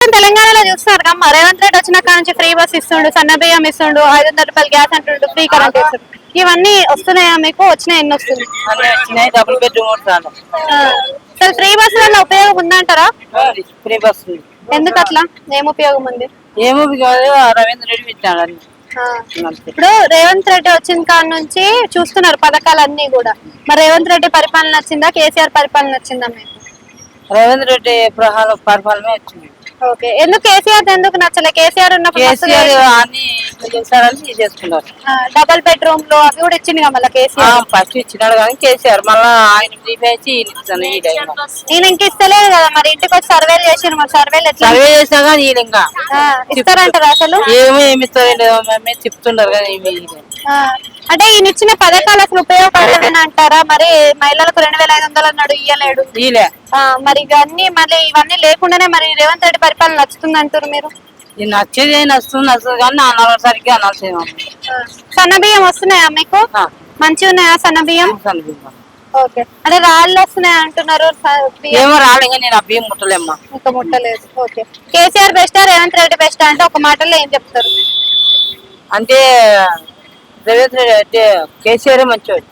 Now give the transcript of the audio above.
ప్రస్తుతం తెలంగాణలో చూస్తున్నారు కమ్మా, రేవంత్ రెడ్డి వచ్చిన కాడ నుంచి ఫ్రీ బస్ ఇస్తుండు, సన్న బియ్యం ఇస్తుండు, 500 రూపాయలు గ్యాస్ అంటుండు, ఫ్రీ కరెంట్ ఇస్తుండు. ఇవన్నీ వస్తున్నాయా మీకు? వచ్చినాయి ఎన్ని వస్తుంది? అన్నీ వచ్చినాయి. డబుల్ బెడ్రూమ్ కూడా రాను. అసలు ఫ్రీ బస్ వల్ల ఉపయోగం ఉందంటారా? ఫ్రీ బస్ ఉంది. ఎందుకు అట్లా? ఏం ఉపయోగం ఉంది? ఏమో కాదు, రవీంద్ర రెడ్డి ఇచ్చాడు అన్ని. ఇప్పుడు రేవంత్ రెడ్డి వచ్చిన కాడ నుంచి చూస్తున్నారు పథకాలన్నీ కూడా. మరి రేవంత్ రెడ్డి పరిపాలన నచ్చిందా, కేసీఆర్ పరిపాలన నచ్చిందా మీకు? రవీంద్ర రెడ్డి పరిపాలన వచ్చింది. ఓకే, ఎందుకు కేసీఆర్ ఎందుకు నచ్చలే? కేసీఆర్ ఉన్నప్పుడు కేసీఆర్ అన్ని చేస్తారని చేసుకున్నారు. డబల్ బెడ్రూమ్ లో అవి కూడా ఇచ్చింది కదా మళ్ళీ కేసీఆర్. ఫస్ట్ ఇచ్చినాడు కానీ కేసీఆర్ మళ్ళా ఆయన తీసేసి ఈయన ఇంక ఇస్తలేదు కదా, మరి ఇంటికి వచ్చి సర్వేలు చేసారు. మరి సర్వేలు ఎట్లా? సర్వే చేసినా కానీ ఈయన ఇంకా ఇస్తారంటారు అసలు? ఏమి ఇస్తారు చెప్తున్నారు కానీ ఏమి. అంటే ఈయన ఇచ్చిన పథకాలు అసలు ఉపయోగపడదని అంటారా? మరి మహిళలకు 2500 అన్నాడు, ఇయ్యలేడు. మరి ఇవన్నీ లేకుండానే మరి రేవంత్ రెడ్డి పరిపాలన నచ్చుతుంది అంటారు మీరు? నచ్చేది నచ్చుతుంది కానీ సరిగ్గా అనాల్సింది. సన్న బియ్యం వస్తున్నాయా మీకు? మంచిగా ఉన్నాయా సన్న బియ్యం? ఓకే, అంటే రాళ్ళు వస్తున్నాయి అంటున్నారు. ఏమో రాలేదు, నేను ఆ బియ్యం ముట్టలేమ్మా. ఇంకా ముట్టలేదు. ఓకే, కేసీఆర్ బెస్టా రేవంత్ రెడ్డి బెస్టా అంటే ఒక మాటలో ఏం చెప్తారు? అంటే రేవంత్ రెడ్డి అంటే కేసీఆర్ మంచివాడు.